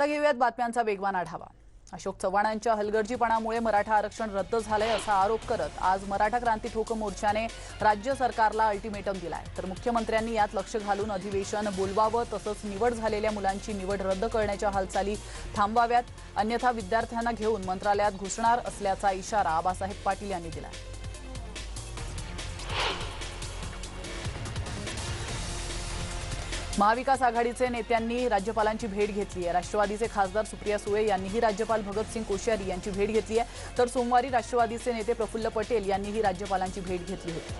आता घेऊयात बातम्यांचा वेगवान आढावा। अशोक चव्हाणांच्या हलगर्जीपणामुळे मराठा आरक्षण रद्द झाले असा आरोप करत आज मराठा क्रांती ठोक मोर्चाने राज्य सरकारला अल्टिमेटम दिलाय। तर मुख्यमंत्र्यांनी यात लक्ष घालून अधिवेशन बोलवावं, तसंच निवड झालेल्या मुलांची निवड रद्द करण्याच्या हालचाली थांबवाव्यात, अन्यथा विद्यार्थ्यांना घेऊन मंत्रालयात घुसणार असल्याचा इशारा आबासाहेब पाटील यांनी दिलाय। महाविकास आघाडीचे नेत्यांनी राज्यपालांची भेट घेतली आहे। राष्ट्रवादीचे खासदार सुप्रिया सुळे यांनीही राज्यपाल भगतसिंग कोश्यारी यांची भेट घेतली आहे। तर सोमवारी राष्ट्रवादीचे नेते प्रफुल्ल पटेल यांनीही राज्यपालांची भेट घेतली होती।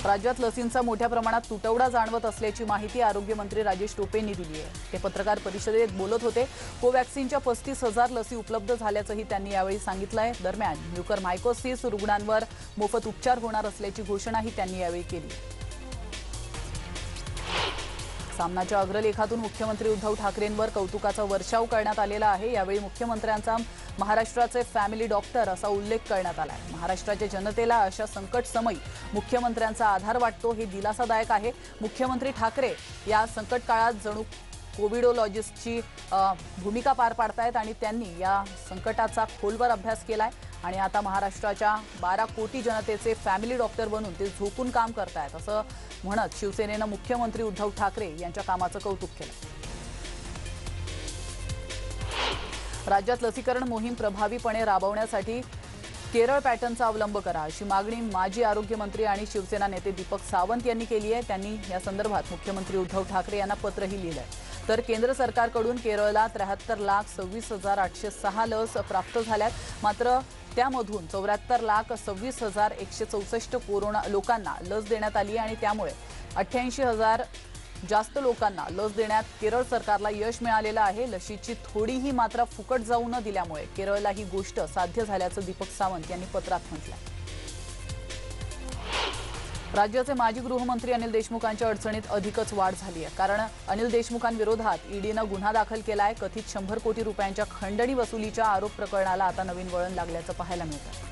राज्यात लसींचा मोठ्या प्रमाणात तुटवडा जाणवत असल्याची माहिती आरोग्य मंत्री राजेश टोपेंनी दिली आहे। ते पत्रकार परिषदेत बोलत होते। कोवॅक्सिनच्या 35,000 लसी उपलब्ध झाल्याचंही त्यांनी यावेळी सांगितलंय। दरम्यान म्युकरमायकोसिस रुग्णांवर मोफत उपचार होणार असल्याची घोषणाही त्यांनी यावेळी केली। सामनाच्या अग्रलेखातून मुख्यमंत्री उद्धव ठाकरेंवर कौतुकाचा वर्षाव करण्यात आलेला आहे। यावेळी मुख्यमंत्र्यांचा महाराष्ट्राचे फॅमिली डॉक्टर असा उल्लेख करण्यात आलाय। महाराष्ट्राच्या जनतेला अशा संकट समयी मुख्यमंत्र्यांचा आधार वाटतो, हे दिलासादायक आहे। मुख्यमंत्री ठाकरे या संकट काळात जणू कोविडोलॉजिस्टची भूमिका पार पाडतायत आणि त्यांनी या संकटाचा खोलवर अभ्यास केलाय आणि आता महाराष्ट्राच्या 12 कोटी जनतेचे फॅमिली डॉक्टर बनून ते झोकून काम करतायत असं म्हणत शिवसेनेनं मुख्यमंत्री उद्धव ठाकरे यांच्या कामाचं कौतुक केलं। राज्यात लसीकरण मोहीम प्रभावीपणे राबवण्यासाठी केरळ पॅटर्नचा अवलंब करा अशी मागणी माजी आरोग्यमंत्री आणि शिवसेना नेते दीपक सावंत यांनी केली आहे। त्यांनी या संदर्भात मुख्यमंत्री उद्धव ठाकरे यांना पत्रही लिहिलंय। तर केंद्र सरकारकडून केरळला 73,26,806 लस प्राप्त झाल्यात, मात्र त्यामधून 74,26,164 कोरोना लोकांना लस देण्यात आली आणि त्यामुळे 88,000 जास्त लोकांना लस देण्यात केरळ सरकारला यश मिळालेलं आहे। लशीची थोडीही मात्रा फुकट जाऊ न दिल्यामुळे केरळला ही गोष्ट साध्य झाल्याचं दीपक सावंत यांनी पत्रात म्हटलंय। राज्याचे माजी गृहमंत्री अनिल देशमुखांच्या अडचणीत अधिकच वाढ झाली आहे। कारण अनिल देशमुखांविरोधात ईडीनं गुन्हा दाखल केलाय। कथित 100 कोटी रुपयांच्या खंडणी वसुलीच्या आरोप प्रकरणाला आता नवीन वळण लागल्याचं पाहायला मिळतं।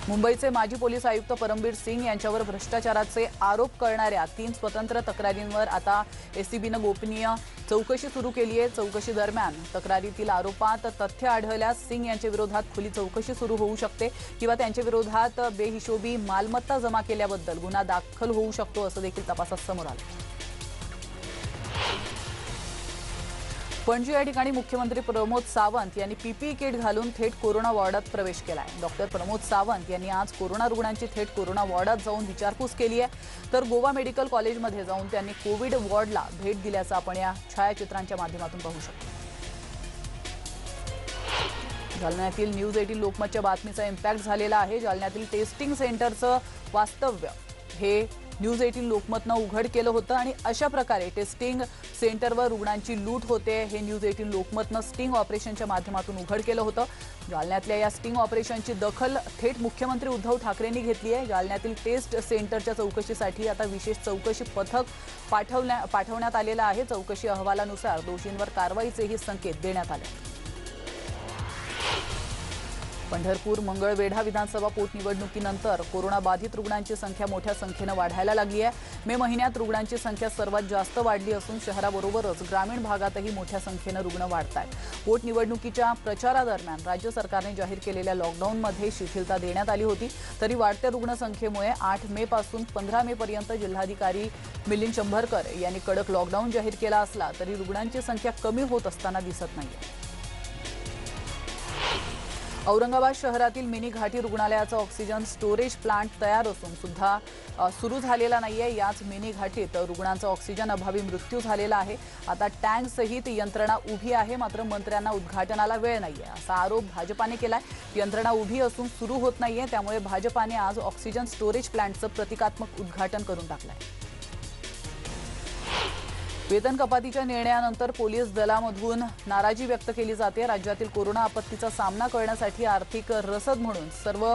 मुंबईचे माजी पोलीस आयुक्त परमबीर सिंग यांच्यावर भ्रष्टाचाराचे आरोप करणाऱ्या 3 स्वतंत्र तक्रारींवर आता एसीबीनं गोपनीय चौकशी सुरू केली आहे। चौकशी दरम्यान तक्रारीतील आरोपात तथ्य आढळल्यास सिंग यांच्या विरोधात खुली चौकशी सुरू होऊ शकते किंवा त्यांच्या विरोधात बेहिशोबी मालमत्ता जमा केल्याबद्दल गुन्हा दाखल होऊ शकतो असं देखील तपासात समोर आलं। पणजी या ठिकाणी मुख्यमंत्री प्रमोद सावंत यांनी पीपीई किट घालून थेट कोरोना वॉर्डात प्रवेश केलाय। डॉक्टर प्रमोद सावंत यांनी आज कोरोना रुग्णांची थेट कोरोना वॉर्डात जाऊन विचारपूस केली आहे। तर गोवा मेडिकल कॉलेजमध्ये जाऊन त्यांनी कोविड वॉर्डला भेट दिल्याचं आपण या छायाचित्रांच्या माध्यमातून पाहू शकतो। जालन्यातील न्यूज 18 लोकमतच्या बातमीचा इम्पॅक्ट झालेला आहे। जालन्यातील टेस्टिंग सेंटरचं वास्तव्य हे न्यूज 18 लोकमतनं उघड केलं होतं आणि अशा प्रकारे टेस्टिंग सेंटरवर रुग्णांची लूट होते हे न्यूज 18 लोकमतनं स्टिंग ऑपरेशनच्या माध्यमातून उघड केलं होतं। जालन्यातल्या या स्टिंग ऑपरेशनची दखल थेट मुख्यमंत्री उद्धव ठाकरेंनी घेतली आहे। जालन्यातील टेस्ट सेंटरच्या चौकशीसाठी आता विशेष चौकशी पथक पाठवण्यात आलेलं आहे। चौकशी अहवालानुसार दोषींवर कारवाईचेही संकेत देण्यात आले। पंढरपूर मंगळवेढा विधानसभा पोटनिवडणुकीनंतर कोरोनाबाधित रुग्णांची संख्या मोठ्या संख्येने वाढायला लागली आहे। मे महिन्यात रुग्णांची संख्या सर्वात जास्त वाढली असून शहराबरोबरच ग्रामीण भागातही मोठ्या संख्येने रुग्ण वाढतायत। पोटनिवडणुकीच्या प्रचारादरम्यान राज्य सरकारने जाहीर केलेल्या लॉकडाऊनमध्ये शिथिलता देण्यात आली होती। तरी वाढत्या रुग्णसंख्येमुळे 8 मे पासून 15 मे पर्यंत जिल्हाधिकारी मिलिंद शंभरकर यांनी कडक लॉकडाऊन जाहीर केला असला तरी रुग्णांची संख्या कमी होत असताना दिसत नाहीये। औरंगाबाद शहरातील मिनी घाटी रुग्णालयाचा ऑक्सिजन स्टोरेज प्लांट तयार असून सुद्धा सुरू झालेला नाहीये। याच मिनी घाटीत रुग्णांचा ऑक्सिजन अभावी मृत्यू झालेला आहे। आता टँक सहित यंत्रणा उभी आहे, मात्र मंत्र्यांना उद्घाटनाला वेळ नाहीये असा आरोप भाजपाने केलाय। यंत्रणा उभी असून सुरू होत नाहीये, त्यामुळे भाजपाने आज ऑक्सिजन स्टोरेज प्लांटचं प्रतिकात्मक उद्घाटन करून टाकलंय। वेतन कपातीच्या निर्णयानंतर पोलीस दलामधून नाराजी व्यक्त केली जाते। राज्यातील कोरोना आपत्तीचा सामना करण्यासाठी आर्थिक रसद म्हणून सर्व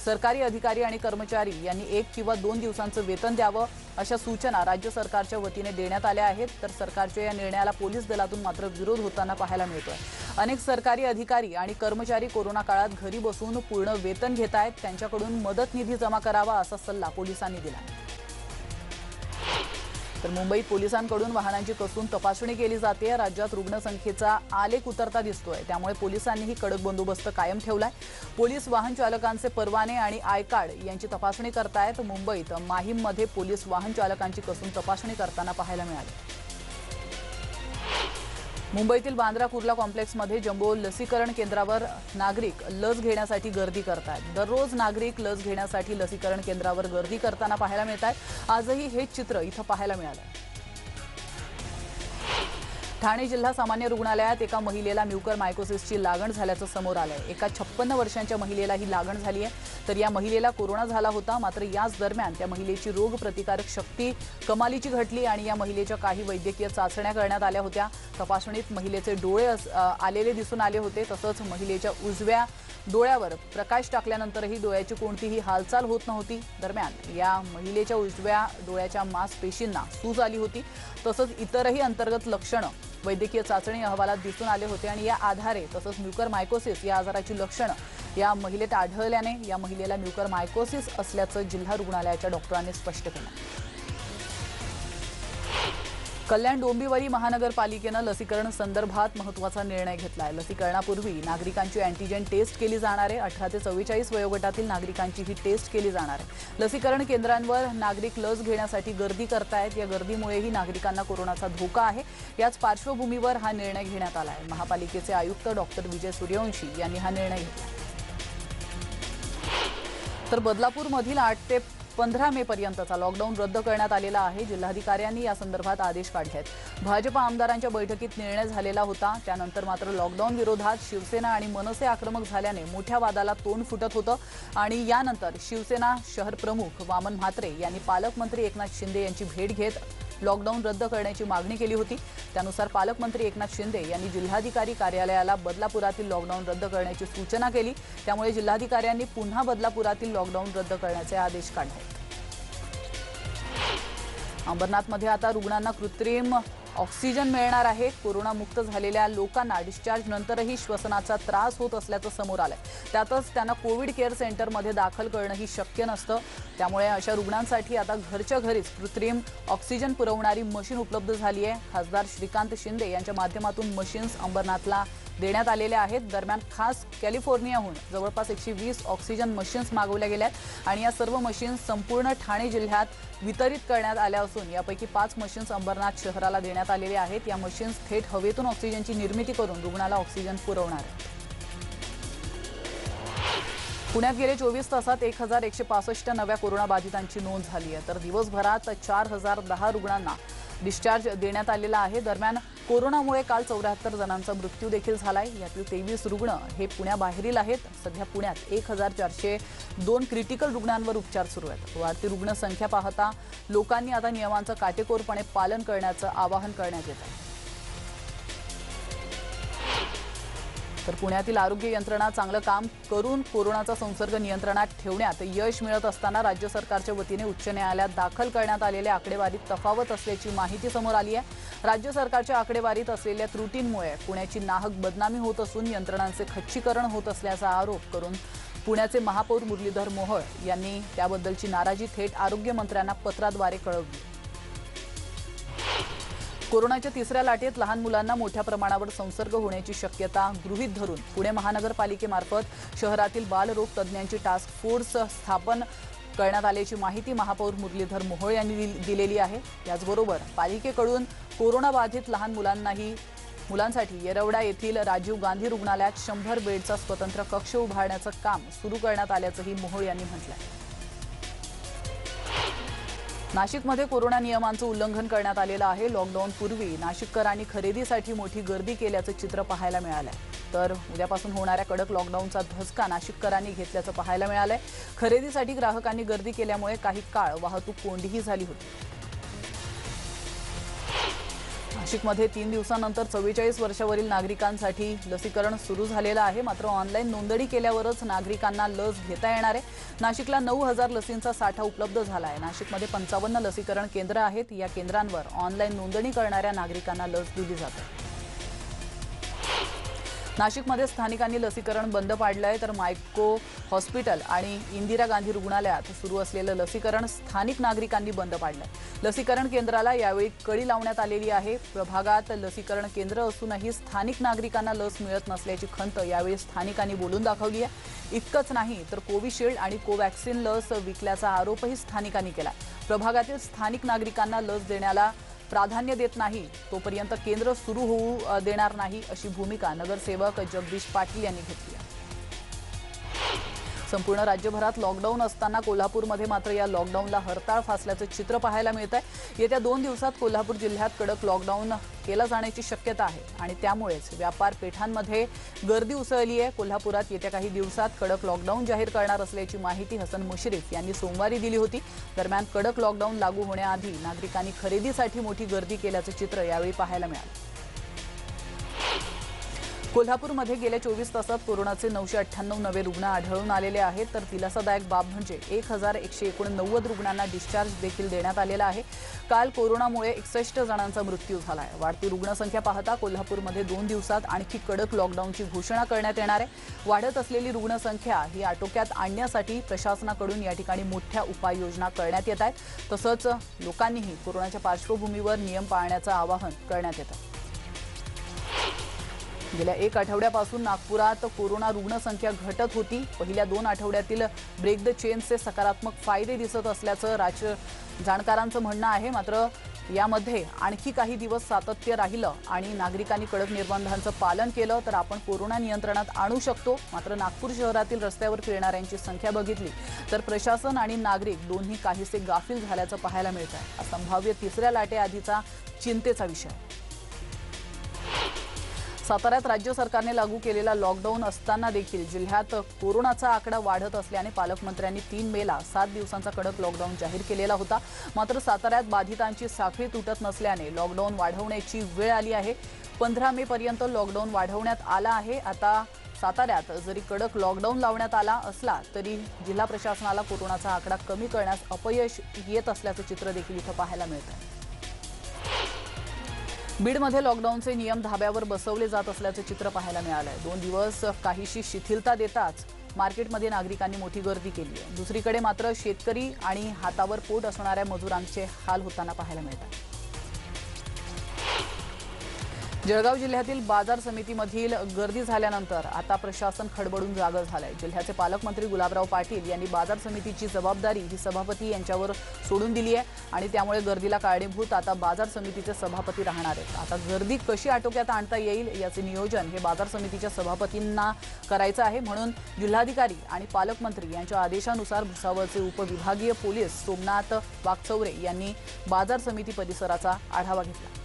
सरकारी अधिकारी आणि कर्मचारी यांनी 1 किंवा 2 दिवसांचं वेतन द्यावं अशा सूचना राज्य सरकारच्या वतीने देण्यात आल्या आहेत। तर सरकारच्या या निर्णयाला पोलीस दलातून मात्र विरोध होताना पाहायला मिळतोय। अनेक सरकारी अधिकारी आणि कर्मचारी कोरोना काळात घरी बसून पूर्ण वेतन घेत आहेत, त्यांच्याकडून मदत निधी जमा करावा असा सल्ला पोलिसांनी दिला। तर मुंबईत पोलिसांकडून वाहनांची कसून तपासणी केली जाते। राज्यात रुग्णसंख्येचा आलेख उतरता दिसतोय, त्यामुळे पोलिसांनीही कडक बंदोबस्त कायम ठेवलाय। पोलीस वाहन चालकांचे परवाने आणि आय कार्ड यांची तपासणी करतायत। मुंबईत माहीममध्ये पोलीस वाहन चालकांची कसून तपासणी करताना पाहायला मिळाली। मुंबईतील बांद्रा कुर्ला कॉम्प्लेक्समध्ये जम्बो लसीकरण केंद्रावर नागरिक लस घेण्यासाठी गर्दी करतात। दररोज नागरिक लस घेण्यासाठी लसीकरण केंद्रावर गर्दी करताना पाहायला मिळतात। आजही हेच चित्र इथं पाहायला मिळालं। ठाणे जिल्हा सामान्य रुग्णालयात एका महिलेला म्युकरमायकोसिसची लागण झाल्याचं समोर आलंय। एका 56 वर्षांच्या महिलेला ही लागण झाली आहे। तर या महिलेला कोरोना झाला होता, मात्र याच दरम्यान त्या महिलेची रोग प्रतिकारक शक्ती कमालीची घटली आणि या महिलेच्या काही वैद्यकीय चाचण्या करण्यात आल्या होत्या। तपासणीत महिलेचे डोळे आलेले दिसून आले होते। तसंच महिलेच्या उजव्या डोळ्यावर प्रकाश टाकल्यानंतरही डोळ्याची कोणतीही हालचाल होत नव्हती। दरम्यान या महिलेच्या उजव्या डोळ्याच्या मांसपेशींना सूज आली होती। तसंच इतरही अंतर्गत लक्षणं वैद्यकीय चाचणी अहवालात दिसून आले होते आणि या आधारे तसंच म्युकरमायकोसिस या आजाराची लक्षणं या महिलेत आढळल्याने या महिलेला म्युकरमायकोसिस असल्याचं जिल्हा रुग्णालयाच्या डॉक्टरांनी स्पष्ट केलं। कल्याण डोंबिवली महानगरपालिकेनं लसीकरण संदर्भात महत्त्वाचा निर्णय घेतलाय। लसीकरणापूर्वी नागरिकांची अँटीजेन टेस्ट केली जाणार आहे। 18 ते 44 वयोगटातील नागरिकांची ही टेस्ट केली जाणार आहे। लसीकरण केंद्रांवर नागरिक लस घेण्यासाठी गर्दी करतायत। या गर्दीमुळेही नागरिकांना कोरोनाचा धोका आहे। याच पार्श्वभूमीवर हा निर्णय घेण्यात आला आहे। महापालिकेचे आयुक्त डॉक्टर विजय सूर्यवंशी यांनी हा निर्णय घेतला। तर बदलापूरमधील 8 ते 15 मे पर्यंतचा लॉकडाऊन रद्द करण्यात आलेला आहे। जिल्हाधिकाऱ्यांनी या संदर्भात आदेश काढले आहेत। भाजपा आमदारांच्या बैठकीत निर्णय झालेला होता, त्यानंतर मात्र लॉकडाऊन विरोधात शिवसेना आणि मनसे आक्रमक झाल्याने मोठ्या वादाला तोंड फुटत होतं आणि यानंतर शिवसेना शहर प्रमुख वामन म्हात्रे यांनी पालकमंत्री एकनाथ शिंदे यांची भेट घेत लॉकडाऊन रद्द करण्याची मागणी केली होती। त्यानुसार पालकमंत्री एकनाथ शिंदे यांनी जिल्हाधिकारी कार्यालयाला बदलापुरातील लॉकडाऊन रद्द करण्याची सूचना केली। त्यामुळे जिल्हाधिकाऱ्यांनी पुन्हा बदलापुरातील लॉकडाऊन रद्द करण्याचे आदेश काढले। अंबरनाथमध्ये आता रुग्णांना कृत्रिम ऑक्सिजन मिळणार आहे। कोरोना मुक्त झालेल्या लोकांना डिस्चार्ज नंतरही श्वसनाचा त्रास होत असल्याचं समोर आलंय। त्यातच त्यांना कोविड केअर सेंटरमध्ये दाखल करणंही शक्य नसतं। त्यामुळे अशा रुग्णांसाठी आता घरच्या घरीच कृत्रिम ऑक्सिजन पुरवणारी मशीन उपलब्ध झाली आहे। खासदार श्रीकांत शिंदे यांच्या माध्यमातून मशीन्स अंबरनाथला देण्यात आलेल्या आहेत। दरम्यान खास कॅलिफोर्नियाहून जवळपास 120 ऑक्सिजन मशीन्स मागवल्या गेल्यात आणि या सर्व मशीन्स संपूर्ण ठाणे जिल्ह्यात वितरित करण्यात आल्या असून यापैकी 5 मशीन्स अंबरनाथ शहराला देण्यात आलेल्या आहेत। या मशीन्स थेट हवेतून ऑक्सिजनची निर्मिती करून रुग्णाला ऑक्सिजन पुरवणार आहेत। पुण्यात गेले 24 तासात 1165 नव्या कोरोनाबाधितांची नोंद झाली आहे। तर दिवसभरात 4010 रुग्णांना डिस्चार्ज देण्यात आलेला आहे। दरम्यान कोरोनामुळे काल 74 जणांचा मृत्यू देखील झालाय। यातील 23 रुग्ण हे पुण्याबाहेरील आहेत। सध्या पुण्यात 1402 क्रिटिकल रुग्णांवर उपचार सुरू आहेत। वाढती रुग्णसंख्या पाहता लोकांनी आता नियमांचं काटेकोरपणे पालन करण्याचं आवाहन करण्यात येत आहे। तर पुण्यातील आरोग्य यंत्रणा चांगलं काम करून कोरोनाचा संसर्ग नियंत्रणात ठेवण्यात यश मिळत असताना राज्य सरकारच्या वतीने उच्च न्यायालयात दाखल करण्यात आलेल्या आकडेवारीत तफावत असल्याची माहिती समोर आली आहे। राज्य सरकारच्या आकडेवारीत असलेल्या त्रुटींमुळे पुण्याची नाहक बदनामी होत असून यंत्रणांचे खच्चीकरण होत असल्याचा आरोप करून पुण्याचे महापौर मुरलीधर मोहोळ यांनी त्याबद्दलची नाराजी थेट आरोग्यमंत्र्यांना पत्राद्वारे कळवली। कोरोनाच्या तिसऱ्या लाटेत लहान मुलांना मोठ्या प्रमाणावर संसर्ग होण्याची शक्यता गृहीत धरून पुणे महानगरपालिकेमार्फत शहरातील बालरोग तज्ज्ञांची टास्क फोर्स स्थापन करण्यात आल्याची माहिती महापौर मुरलीधर मोहोळ यांनी दिलेली आहे। याचबरोबर पालिकेकडून कोरोनाबाधित लहान मुलांसाठी येरवडा येथील राजीव गांधी रुग्णालयात 100 बेडचा स्वतंत्र कक्ष उभारण्याचं काम सुरू करण्यात आल्याचंही मोहोळ यांनी म्हटलंय। नाशिकमध्ये कोरोना नियमांचं उल्लंघन करण्यात आलेलं आहे। लॉकडाऊन पूर्वी नाशिककरांनी खरेदीसाठी मोठी गर्दी केल्याचं चित्र पाहायला मिळालंय। तर उद्यापासून होणाऱ्या कडक लॉकडाऊनचा धसका नाशिककरांनी घेतल्याचं पाहायला मिळालंय। खरेदीसाठी ग्राहकांनी गर्दी केल्यामुळे काही काळ वाहतूक कोंडीही झाली होती। नाशिकमध्ये 3 दिवसांनंतर 44 वर्षावरील नागरिकांसाठी लसीकरण सुरू झालेलं आहे। मात्र ऑनलाईन नोंदणी केल्यावरच नागरिकांना लस घेता येणार आहे। नाशिकला 9000 लसींचा साठा उपलब्ध झाला आहे। नाशिकमध्ये 55 लसीकरण केंद्र आहेत। या केंद्रांवर ऑनलाईन नोंदणी करणाऱ्या नागरिकांना लस दिली जाते। नाशिकमध्ये स्थानिकांनी लसीकरण बंद पाडलंय, तर मायको हॉस्पिटल आणि इंदिरा गांधी रुग्णालयात सुरू असलेलं लसीकरण स्थानिक नागरिकांनी बंद पाडलंय। लसीकरण केंद्राला यावेळी कडी लावण्यात आलेली आहे। प्रभागात लसीकरण केंद्र असूनही स्थानिक नागरिकांना लस मिळत नसल्याची खंत यावेळी स्थानिकांनी बोलून दाखवली आहे। इतकंच नाही तर कोविशिल्ड आणि कोवॅक्सिन लस विकल्याचा आरोपही स्थानिकांनी केला। प्रभागातील स्थानिक नागरिकांना लस देण्याला प्राधान्य देत नाही तोपर्यंत केंद्र सुरू होऊ देणार नाही अशी भूमिका नगरसेवक जगदीश पाटील यांनी घेतली आहे। संपूर्ण राज्यभरात लॉकडाऊन असताना कोल्हापूरमध्ये मात्र या लॉकडाऊनला हरताळ फासल्याचं चित्र पाहायला मिळत आहे। येत्या 2 दिवसात कोल्हापूर जिल्ह्यात कडक लॉकडाऊन केलं जाण्याची शक्यता आहे आणि त्यामुळेच व्यापार पेठांमध्ये गर्दी उसळली आहे। कोल्हापुरात येत्या काही दिवसात कडक लॉकडाऊन जाहीर करणार असल्याची माहिती हसन मुश्रीफ यांनी सोमवारी दिली होती। दरम्यान कडक लॉकडाऊन लागू होण्याआधी नागरिकांनी खरेदीसाठी मोठी गर्दी केल्याचं चित्र यावेळी पाहायला मिळालं। कोल्हापूरमध्ये गेल्या 24 तासात कोरोनाचे 998 नवे रुग्ण आढळून आलेले आहेत। तर दिलासादायक बाब म्हणजे 1189 रुग्णांना डिस्चार्ज देखील देण्यात आलेला आहे। काल कोरोनामुळे 61 जणांचा मृत्यू झाला आहे। वाढती रुग्णसंख्या पाहता कोल्हापूरमध्ये 2 दिवसात आणखी कडक लॉकडाऊनची घोषणा करण्यात येणार आहे। वाढत असलेली रुग्णसंख्या ही आटोक्यात आणण्यासाठी प्रशासनाकडून या ठिकाणी मोठ्या उपाययोजना करण्यात येत आहेत। तसंच लोकांनीही कोरोनाच्या पार्श्वभूमीवर नियम पाळण्याचं आवाहन करण्यात येतं। गेल्या 1 आठवड्यापासून नागपुरात कोरोना रुग्णसंख्या घटत होती। पहिल्या 2 आठवड्यातील ब्रेक द चेनचे सकारात्मक फायदे दिसत असल्याचं जाणकारांचं म्हणणं आहे। मात्र यामध्ये आणखी काही दिवस सातत्य राहिलं आणि नागरिकांनी कडक निर्बंधांचं पालन केलं तर आपण कोरोना नियंत्रणात आणू शकतो। मात्र नागपूर शहरातील रस्त्यावर फिरणाऱ्यांची संख्या बघितली तर प्रशासन आणि नागरिक दोन्ही काहीसे गाफील झाल्याचं पाहायला मिळत आहे। हा संभाव्य तिसऱ्या लाटेआधीचा चिंतेचा विषय आहे। साताऱ्यात राज्य सरकारने लागू केलेला लॉकडाऊन असताना देखील जिल्ह्यात कोरोनाचा आकडा वाढत असल्याने पालकमंत्र्यांनी 3 मेला 7 दिवसांचा कडक लॉकडाऊन जाहीर केलेला होता। मात्र साताऱ्यात बाधितांची साखळी तुटत नसल्याने लॉकडाऊन वाढवण्याची वेळ आली आहे। 15 मे पर्यंत लॉकडाऊन वाढवण्यात आला आहे। आता साताऱ्यात जरी कडक लॉकडाऊन लावण्यात आला असला तरी जिल्हा प्रशासनाला कोरोनाचा आकडा कमी करण्यास अपयश येत असल्याचं चित्र देखील इथं पाहायला मिळतं। बीडमध्ये लॉकडाऊनचे नियम धाब्यावर बसवले जात असल्याचे चित्र पाहायला मिळालंय। 2 दिवस काहीशी शिथिलता देताच मार्केटमध्ये नागरिकांनी मोठी गर्दी केली आहे। दुसरीकडे मात्र शेतकरी आणि हातावर पोट असणाऱ्या मजुरांचे हाल होताना पाहायला मिळतात। जळगाव जिल्ह्यातील बाजार समितीमधील गर्दी झाल्यानंतर आता प्रशासन खडबडून जागं झालंय। जिल्ह्याचे पालकमंत्री गुलाबराव पाटील यांनी बाजार समितीची जबाबदारी ही सभापती यांच्यावर सोडून दिली आहे आणि त्यामुळे गर्दीला कारणीभूत आता बाजार समितीचे सभापती राहणार आहेत। आता गर्दी कशी आटोक्यात आणता येईल याचे नियोजन हे बाजार समितीच्या सभापतींना करायचं आहे। म्हणून जिल्हाधिकारी आणि पालकमंत्री यांच्या आदेशानुसार भुसावळचे उपविभागीय पोलीस सोमनाथ वाकचौरे यांनी बाजार समिती परिसराचा आढावा घेतला।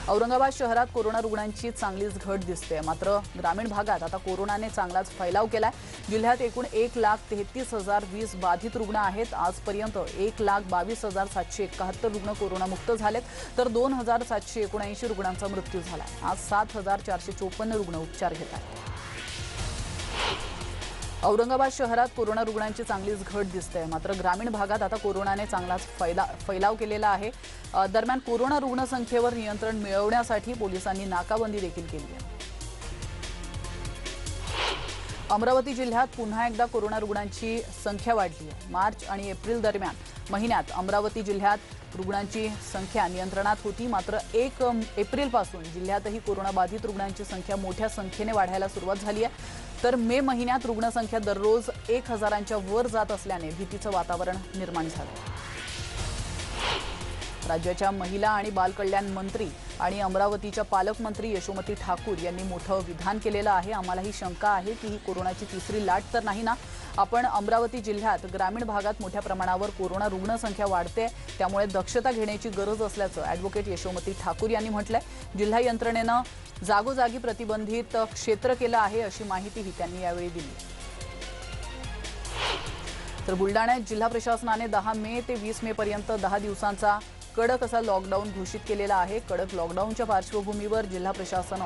औरंगाबाद शहरात कोरोना रुग्णांची चांगलीच घट दिसते। मात्र ग्रामीण भागात आता कोरोनाने चांगलाच फैलाव केलाय। जिल्ह्यात एकूण 1,33,020 बाधित रुग्ण आहेत। आजपर्यंत 1,22,771 रुग्ण कोरोनामुक्त झालेत तर 2,779 रुग्णांचा मृत्यू झालाय। आज 7,454 रुग्ण उपचार घेत आहेत। औरंगाबाद शहरात कोरोना रुग्णांची चांगलीच घट दिसते। मात्र ग्रामीण भागात आता कोरोनाने चांगलाच फैलाव केलेला आहे। दरम्यान कोरोना रुग्णसंख्येवर नियंत्रण मिळवण्यासाठी पोलिसांनी नाकाबंदी देखील केली आहे। अमरावती जिल्ह्यात पुन्हा एकदा कोरोना रुग्णांची संख्या वाढली आहे। मार्च आणि एप्रिल दरम्यान महिन्यात अमरावती जिल्ह्यात रुग्णांची संख्या नियंत्रणात होती। मात्र 1 एप्रिलपासून जिल्ह्यातही कोरोना बाधित रुग्णांची संख्या मोठ्या संख्येने वाढायला सुरुवात झाली आहे। तर मे महिन्यात रुग्णसंख्या दररोज 1000च्या वर जात असल्याने भीतीचं वातावरण निर्माण झालं। राज्याच्या महिला आणि बालकल्याण मंत्री आणि अमरावतीच्या पालकमंत्री यशोमती ठाकूर यांनी मोठं विधान केलेलं आहे। आम्हाला ही शंका आहे की ही कोरोनाची तिसरी लाट तर नाही ना। आपण अमरावती जिल्ह्यात ग्रामीण भागात मोठ्या प्रमाणावर कोरोना रुग्णसंख्या वाढते, त्यामुळे दक्षता घेण्याची गरज असल्याचं ॲडव्होकेट यशोमती ठाकूर यांनी म्हटलंय। जिल्हा यंत्रणेनं जागोजागी प्रतिबंधित क्षेत्र केलं आहे अशी माहितीही त्यांनी यावेळी दिली। तर बुलडाण्यात जिल्हा प्रशासनाने 10 मे ते 20 मे पर्यंत 10 दिवसांचा कडक असा लॉकडाऊन घोषित केलेला आहे। कडक लॉकडाऊनच्या पार्श्वभूमीवर जिल्हा प्रशासन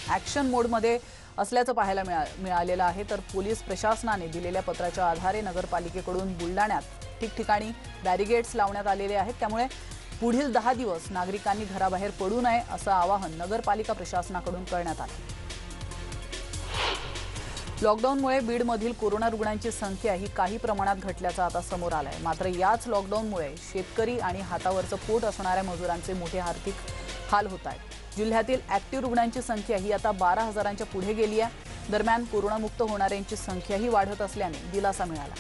ॲक्शन मोडमध्ये असल्याचं पाहायला मिळालेलं आहे। तर पोलीस प्रशासनाने दिलेल्या पत्राच्या आधारे नगरपालिकेकडून बुलढाण्यात ठिकठिकाणी बॅरिगेड्स लावण्यात आलेले आहेत। त्यामुळे पुढील 10 दिवस नागरिकांनी घराबाहेर पडू नये असं आवाहन नगरपालिका प्रशासनाकडून करण्यात आलं। लॉकडाऊनमुळे बीडमधील कोरोना रुग्णांची संख्या ही काही प्रमाणात घटल्याचं आता समोर आलं आहे। मात्र याच लॉकडाऊनमुळे शेतकरी आणि हातावरचं पोट असणाऱ्या मजुरांचे मोठे आर्थिक हाल होत आहेत। जिल्ह्यातील ॲक्टिव्ह रुग्णांची संख्या ही आता 12,000च्या पुढे गेली आहे। दरम्यान कोरोनामुक्त होणाऱ्यांची संख्याही वाढत असल्याने दिलासा मिळाला।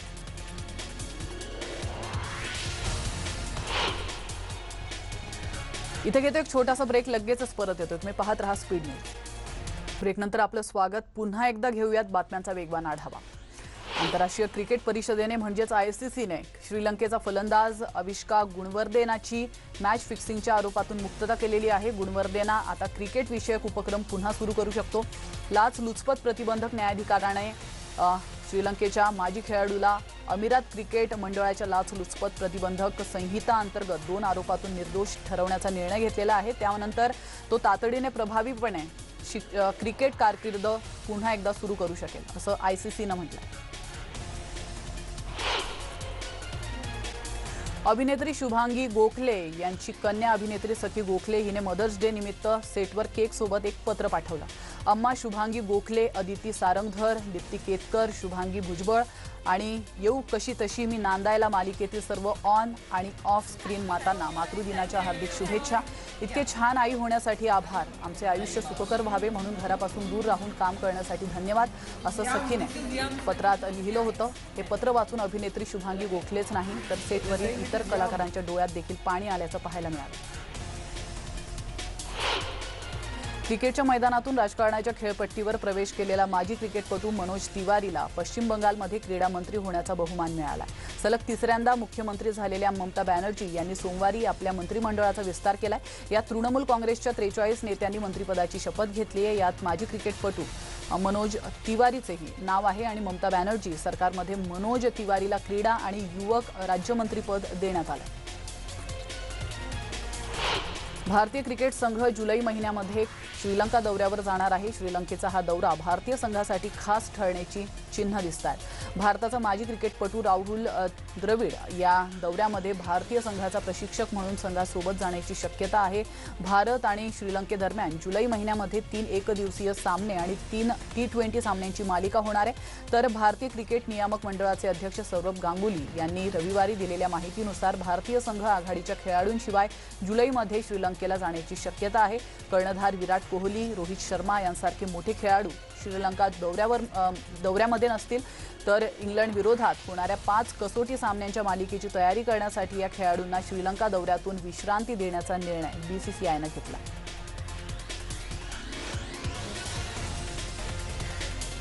इथे घेतो एक छोटासा ब्रेक, लगेचच परत येतो। तुम्ही पाहत रहा स्पीड न्यूज। ब्रेकनंतर आपलं स्वागत। पुन्हा एकदा घेऊयात बातम्यांचा वेगवान आढावा। आंतरराष्ट्रीय क्रिकेट परिषदेने म्हणजेच ICCने श्रीलंकेचा फलंदाज अविष्का गुणवर्देनाची मॅच फिक्सिंगच्या आरोपातून मुक्तता केलेली आहे। गुणवर्देना आता क्रिकेट विषयक उपक्रम पुन्हा सुरू करू शकतो। लाचलुचपत प्रतिबंधक न्यायाधिकरणाने श्रीलंकेच्या माजी खेळाडूला अमिरात क्रिकेट मंडळाच्या लाचलुचपत प्रतिबंधक संहिता अंतर्गत 2 आरोपातून निर्दोष ठरवण्याचा निर्णय घेतलेला आहे। त्यानंतर तो तातडीने प्रभावीपणे क्रिकेट कारकीर्द पुन्हा एकदा सुरू करू शकेल असं ICCनं म्हटलं। अभिनेत्री शुभांगी गोखले यांची कन्या अभिनेत्री सखी गोखले हिने मदर्स डे निमित्त सेटवर केक सोबत एक पत्र पाठवलं। अम्मा शुभांगी गोखले, अदिती सारंगधर, दीप्ती केतकर, शुभांगी भुजबळ आणि येऊ कशी तशी मी नांदायला मालिकेतील सर्व ऑन आणि ऑफ स्क्रीन मातांना मातृदिनाच्या हार्दिक शुभेच्छा। इतके छान आई होण्यासाठी आभार। आमचे आयुष्य सुखकर व्हावे म्हणून घरापासून दूर राहून काम करण्यासाठी धन्यवाद असं सखीने पत्रात लिहिलं होतं। हे पत्र वाचून अभिनेत्री शुभांगी गोखलेच नाही तर सेटवरील इतर कलाकारांच्या डोळ्यात देखील पाणी आल्याचं पाहायला मिळालं। क्रिकेटच्या मैदानातून राजकारणाच्या खेळपट्टीवर प्रवेश केलेला माजी क्रिकेटपटू मनोज तिवारीला पश्चिम बंगालमध्ये क्रीडा मंत्री होण्याचा बहुमान मिळाला। सलग तिसऱ्यांदा मुख्यमंत्री झालेल्या ममता बॅनर्जी यांनी सोमवारी आपल्या मंत्रिमंडळाचा विस्तार केलाय। यात तृणमूल काँग्रेसच्या 43 नेत्यांनी मंत्रिपदाची शपथ घेतली आहे। यात माजी क्रिकेटपटू मनोज तिवारीचेही नाव आहे आणि ममता बॅनर्जी सरकारमध्ये मनोज तिवारीला क्रीडा आणि युवक राज्यमंत्रीपद देण्यात आलं। भारतीय क्रिकेट संघ जुलै महिन्यामध्ये श्रीलंका दौऱ्यावर जाणार आहे। श्रीलंकेचा हा दौरा भारतीय संघासाठी खास ठरण्याची चिन्ह दिसतात। भारताचा माजी क्रिकेटपटू राहुल द्रविड या दौऱ्यामध्ये भारतीय संघाचा प्रशिक्षक म्हणून संघासोबत जाण्याची शक्यता आहे। भारत आणि श्रीलंकेदरम्यान जुलै महिन्यामध्ये 3 एकदिवसीय सामने आणि 3 T20 सामन्यांची मालिका होणार आहे। तर भारतीय क्रिकेट नियामक मंडळाचे अध्यक्ष सौरभ गांगुली यांनी रविवारी दिलेल्या माहितीनुसार भारतीय संघ आघाडीच्या खेळाडूंशिवाय जुलैमध्ये श्रीलंकेला जाण्याची शक्यता आहे। कर्णधार विराट कोहली, रोहित शर्मा यांसारखे मोठे खेळाडू श्रीलंका दौऱ्यामध्ये नसतील तर इंग्लंड विरोधात होणाऱ्या 5 कसोटी सामन्यांच्या मालिकेची तयारी करण्यासाठी या खेळाडूंना श्रीलंका दौऱ्यातून विश्रांती देण्याचा निर्णय BCCIनं घेतला।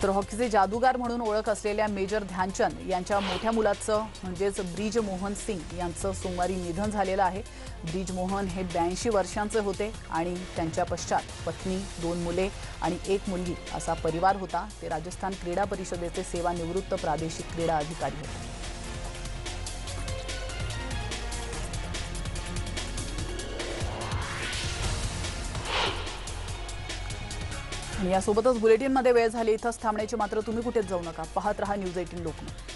तर हॉकीचे जादूगार म्हणून ओळख असलेल्या मेजर ध्यानचंद यांच्या मोठ्या मुलाचं म्हणजेच ब्रिज मोहन सिंग यांचं सोमवारी निधन झालेलं आहे। ब्रिज मोहन हे 82 वर्षांचे होते आणि त्यांच्या पश्चात पत्नी, 2 मुले आणि 1 मुलगी असा परिवार होता। ते राजस्थान क्रीडा परिषदेचे सेवानिवृत्त प्रादेशिक क्रीडा अधिकारी होते। आणि यासोबतच बुलेटिनमध्ये वेळ झाली इथंच थांबण्याची, मात्र तुम्ही कुठेच जाऊ नका। पाहत रहा न्यूज 18 लोकमत।